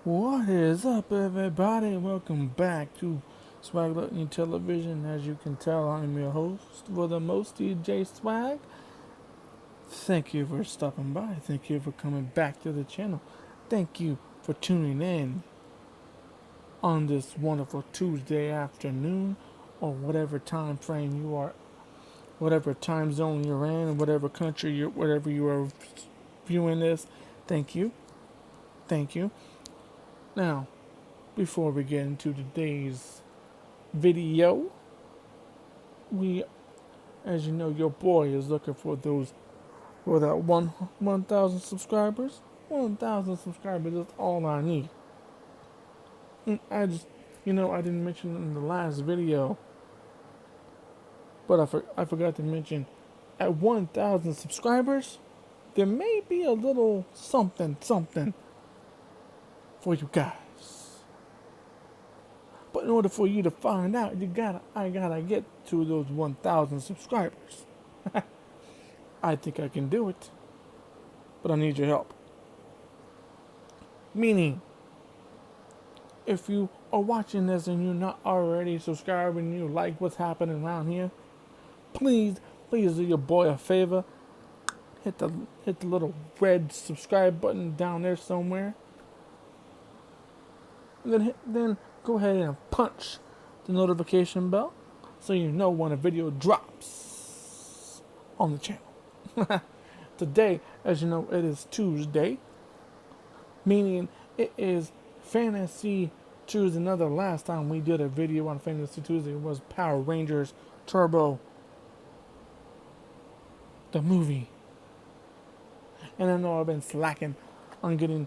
What is up, everybody? Welcome back to Swag Gluttony Television. As you can tell, I'm your host for the most, DJ Swag. Thank you for stopping by. Thank you for coming back to the channel. Thank you for tuning in on this wonderful Tuesday afternoon, or whatever time frame you are, whatever time zone you're in, whatever country whatever you are viewing this. Thank you. Thank you. Now, before we get into today's video, we, as you know, your boy is looking for that 1,000 subscribers. 1,000 subscribers is all I need. I didn't mention in the last video, but I forgot to mention, at 1,000 subscribers, there may be a little something for you guys. But in order for you to find out, I gotta get to those 1,000 subscribers. I think I can do it, but I need your help. Meaning, if you are watching this and you're not already subscribed and you like what's happening around here, please do your boy a favor. Hit the little red subscribe button down there somewhere, and then go ahead and punch the notification bell so you know when a video drops on the channel. Today, as you know, it is Tuesday, meaning it is Fantasy Tuesday. Another last time we did a video on Fantasy Tuesday was Power Rangers Turbo, the movie. And I know I've been slacking on getting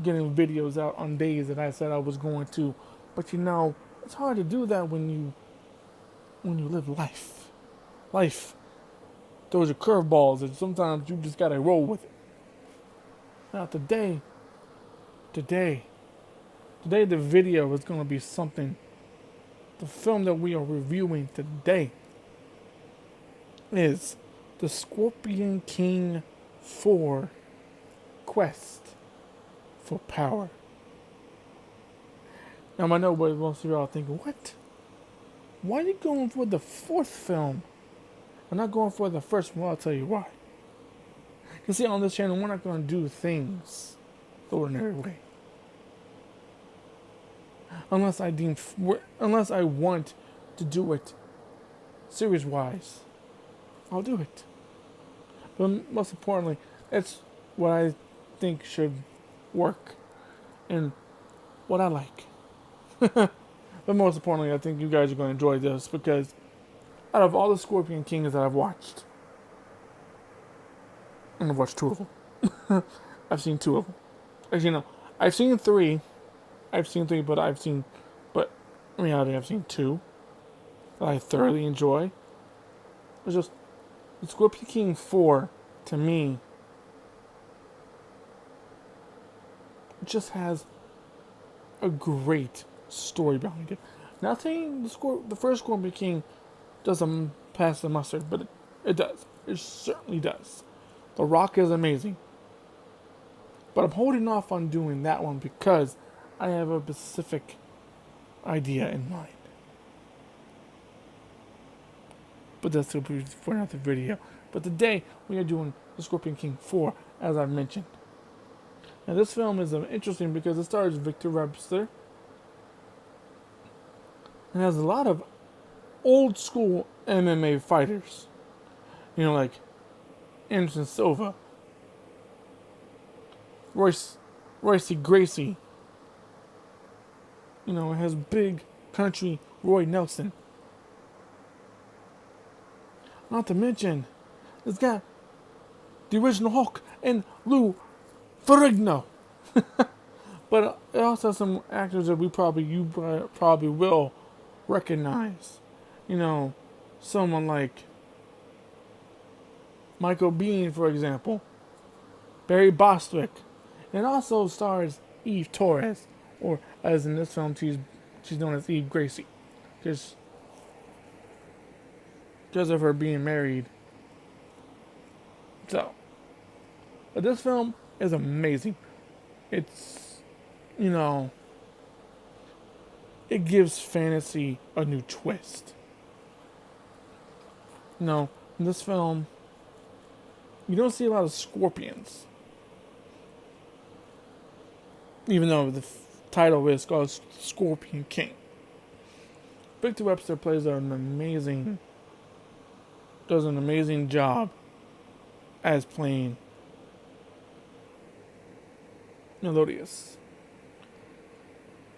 videos out on days that I said I was going to, but it's hard to do that when you live life. Life throws you curveballs, and sometimes you just gotta roll with it. Now today the video is gonna be something. The film that we are reviewing today is The Scorpion King 4: Quest for Power. Now I know what most of y'all are thinking, what? Why are you going for the fourth film? I'm not going for the first one. I'll tell you why. You see, on this channel, we're not going to do things the ordinary way. Unless I want to do it series-wise, I'll do it. But most importantly, it's what I think should work and what I like. But most importantly, I think you guys are going to enjoy this because out of all the Scorpion Kings that I've watched, and I've watched two of them. I've seen two of them. As you know, I've seen three. But in reality, I've seen two that I thoroughly enjoy. It's just, the Scorpion King 4, to me, just has a great story behind it. Not saying the first Scorpion King doesn't pass the mustard, but it does. It certainly does. The Rock is amazing. But I'm holding off on doing that one because I have a specific idea in mind. But that's for another video. But today, we are doing The Scorpion King 4, as I mentioned. Now, this film is interesting because it stars Victor Webster. It has a lot of old school MMA fighters. Like Anderson Silva, Royce Gracie. It has big country Roy Nelson. Not to mention, it's got the original Hulk and Lou Ferrigno. But it also has some actors that you probably will recognize. Someone like Michael Biehn, for example, Barry Bostwick, and it also stars Eve Torres, or as in this film, she's known as Eve Gracie, because of her being married. So, but this film is amazing. It's you know, it gives fantasy a new twist. You know, in this film, you don't see a lot of scorpions. Even though the title is called Scorpion King. Victor Webster does an amazing job as playing Meliodas.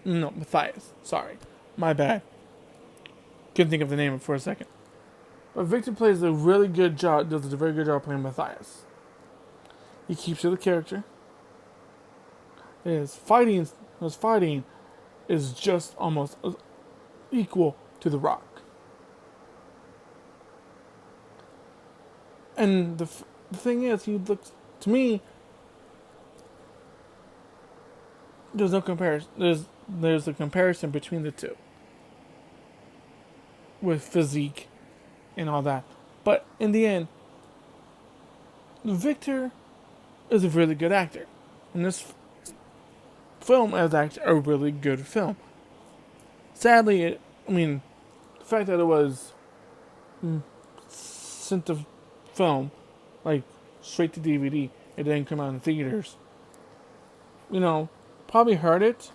No, Matthias. Sorry. My bad. Couldn't think of the name for a second. But Victor does a very good job playing Matthias. He keeps to the character. His fighting is just almost equal to The Rock. And the thing is, he looks, to me, there's no comparison. There's a comparison between the two with physique and all that. But in the end, Victor is a really good actor. And this film is actually a really good film. Sadly, the fact that it was sent to film, like straight to DVD, it didn't come out in theaters. Probably hurt it.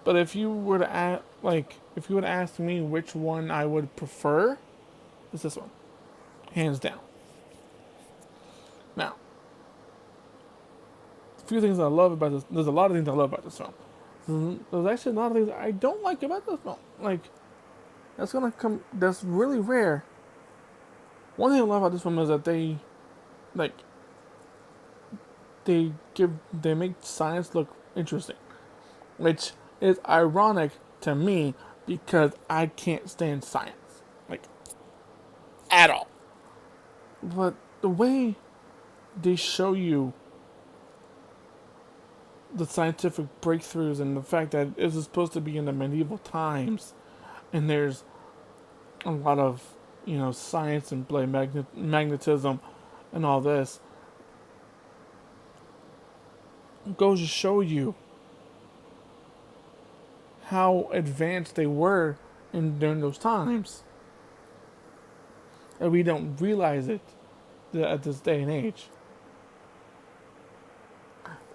But if you were to ask me which one I would prefer, it's this one, hands down. Now, a few things I love about this. There's a lot of things I love about this film. There's actually a lot of things I don't like about this film. That's really rare. One thing I love about this film is that they make science look interesting, which is ironic to me because I can't stand science, at all. But the way they show you the scientific breakthroughs and the fact that this is supposed to be in the medieval times, and there's a lot of science and play magnetism and all this, goes to show you how advanced they were during those times, and we don't realize it at this day and age.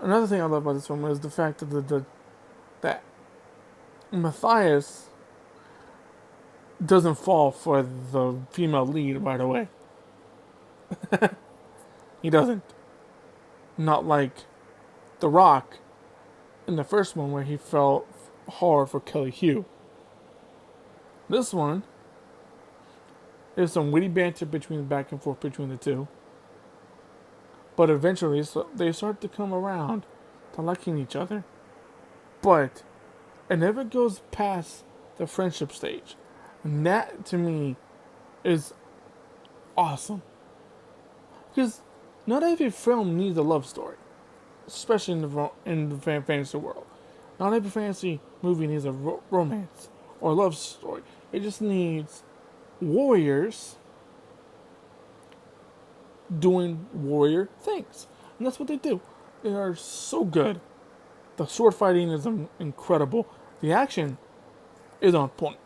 Another thing I love about this film is the fact that that Matthias doesn't fall for the female lead right away. He doesn't. Not like The Rock in the first one where he fell hard for Kelly Hu. This one, there's some witty banter back and forth between the two. But eventually, they start to come around to liking each other. But it never goes past the friendship stage. And that, to me, is awesome. Because not every film needs a love story. Especially in the fantasy world. Not every fantasy movie needs a romance or love story. It just needs warriors doing warrior things. And that's what they do. They are so good. The sword fighting is incredible. The action is on point.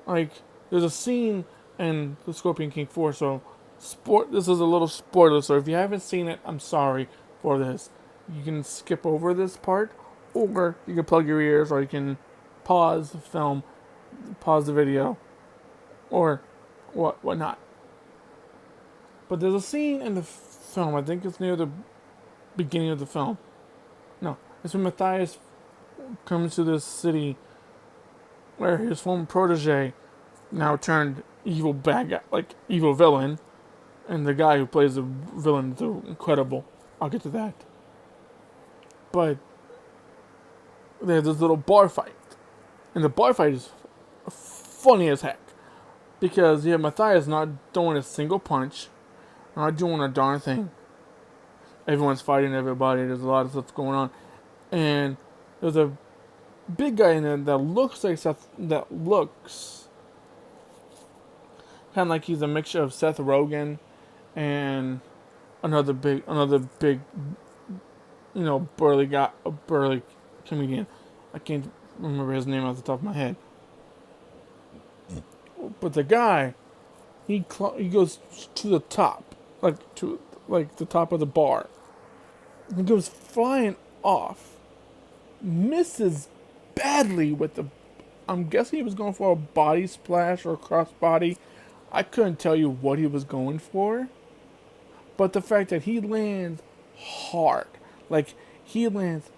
There's a scene in The Scorpion King 4, this is a little spoiler, so if you haven't seen it, I'm sorry for this. You can skip over this part, or you can plug your ears, or you can pause the film, pause the video, or whatnot. But there's a scene in the film, I think it's near the beginning of the film. No, it's when Matthias comes to this city where his former protege now turned evil villain, and the guy who plays the villain is incredible. I'll get to that. But there's this little bar fight, and the bar fight is funny as heck because you have Matthias not throwing a single punch, not doing a darn thing. Everyone's fighting everybody. There's a lot of stuff going on, and there's a big guy in there that looks like Seth. That looks kind of like he's a mixture of Seth Rogen and another big burly guy, a burly comedian. I can't remember his name off the top of my head. But the guy, he goes to the top, like the top of the bar. He goes flying off, misses badly with the. I'm guessing he was going for a body splash or a crossbody. I couldn't tell you what he was going for, but the fact that he lands hard, like he lands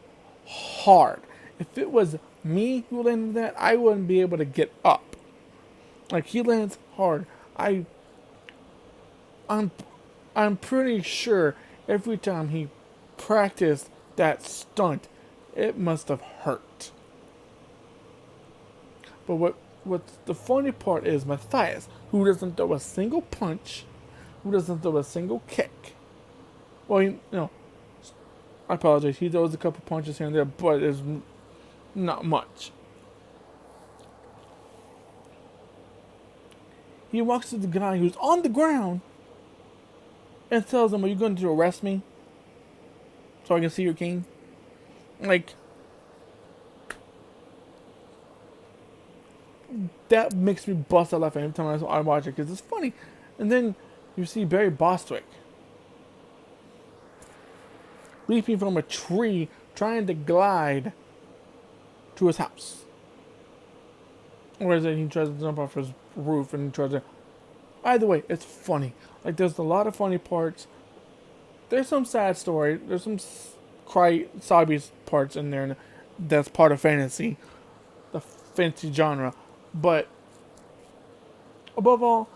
hard. If it was me who landed that, I wouldn't be able to get up. Like he lands hard. I'm I'm pretty sure every time he practiced that stunt, it must have hurt. But what's the funny part is Matthias, who doesn't throw a single punch, who doesn't throw a single kick. Well, I apologize. He throws a couple punches here and there, but it's not much. He walks to the guy who's on the ground and tells him, "Are you going to arrest me so I can see your king?" Like, that makes me bust out laughing every time I watch it because it's funny. And then you see Barry Bostwick leaping from a tree, trying to glide to his house. Or is it he tries to jump off his roof and he tries to. Either way, it's funny. Like, there's a lot of funny parts. There's some sad story. There's some sobby parts in there, and that's part of fantasy, the fantasy genre. But above all,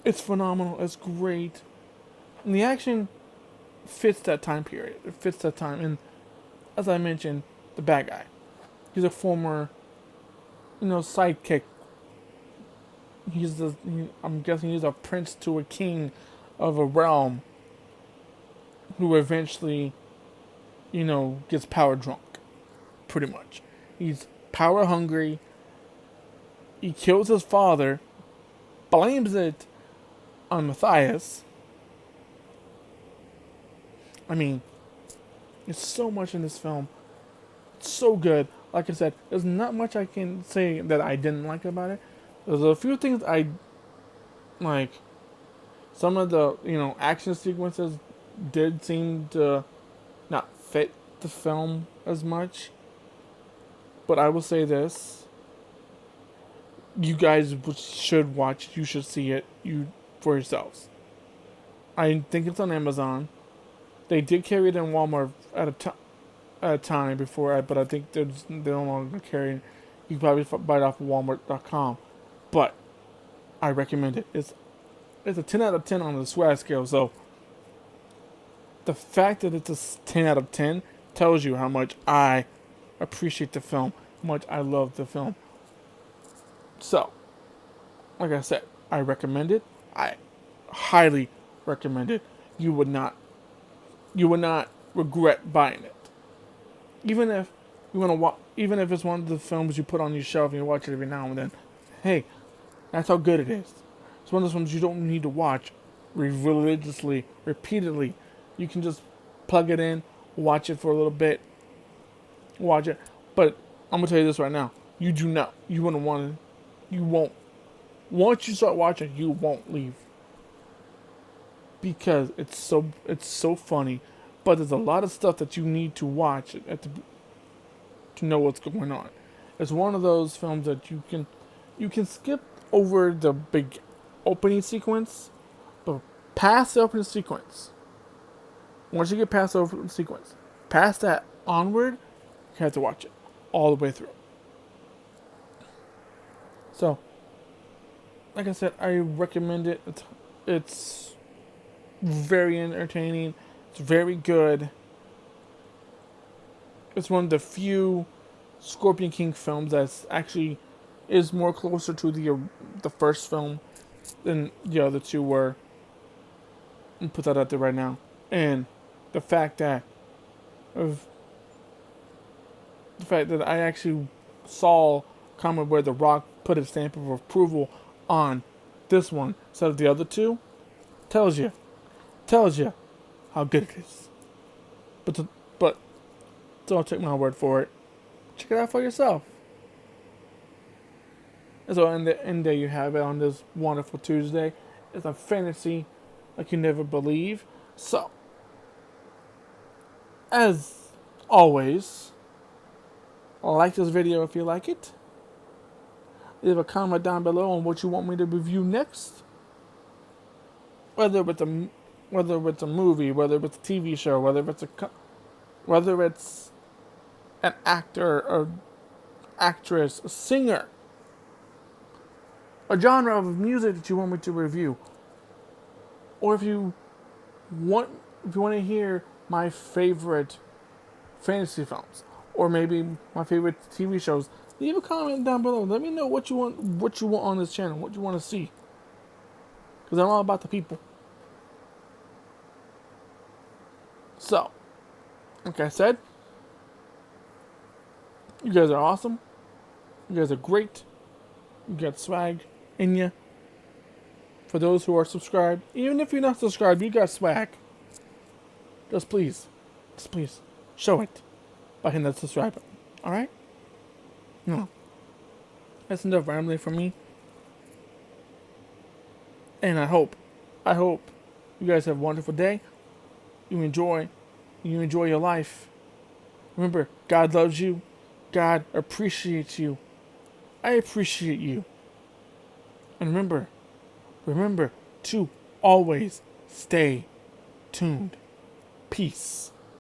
it's phenomenal. It's great, and the action fits that time period. It fits that time, and as I mentioned, the bad guy. He's a former, sidekick. I'm guessing he's a prince to a king of a realm who eventually, gets power drunk. Pretty much. He's power hungry. He kills his father, blames it on Matthias. I mean, there's so much in this film. It's so good. Like I said, there's not much I can say that I didn't like about it. There's a few things I like. Some of the, action sequences did seem to not fit the film as much. But I will say this. You guys should watch it. You should see it for yourselves. I think it's on Amazon. They did carry it in Walmart at a time before, but I think they're no longer carrying. You can probably buy it off of Walmart.com. But I recommend it. It's a 10 out of 10 on the swag scale. So the fact that it's a 10 out of 10 tells you how much I appreciate the film, how much I love the film. So, like I said, I recommend it. I highly recommend it. You would not regret buying it. Even if you want to watch, even if it's one of the films you put on your shelf and you watch it every now and then, hey, that's how good it is. It's one of those films you don't need to watch religiously, repeatedly. You can just plug it in, watch it for a little bit, watch it. But I'm gonna tell you this right now: you won't. Once you start watching, you won't leave because it's so funny. But there's a lot of stuff that you need to watch to know what's going on. It's one of those films that you can skip over the big opening sequence, but past the opening sequence, once you get past the opening sequence, past that onward, you have to watch it all the way through. So, like I said, I recommend it. It's very entertaining. It's very good. It's one of the few Scorpion King films that's actually is more closer to the first film than the other two were. I'll put that out there right now. And the fact that I actually saw a comment where The Rock put a stamp of approval on this one instead of the other two tells you how good it is. But But don't take my word for it. Check it out for yourself. And so, and there you have it on this wonderful Tuesday. It's a fantasy like you never believe. So, as always, like this video if you like it. Leave a comment down below on what you want me to review next. Whether it's a movie, whether it's a TV show, whether it's an actor or actress, a singer, a genre of music that you want me to review, or if you want to hear my favorite fantasy films, or maybe my favorite TV shows, leave a comment down below. Let me know what you want on this channel, what you want to see, because I'm all about the people. So, like I said, you guys are awesome. You guys are great. You got swag in you. For those who are subscribed, even if you're not subscribed, you got swag. Just please show it by hitting that subscribe button. All right? No, that's enough rambling from me. And I hope you guys have a wonderful day. You enjoy your life. Remember, God loves you. God appreciates you. I appreciate you. And remember to always stay tuned. Peace.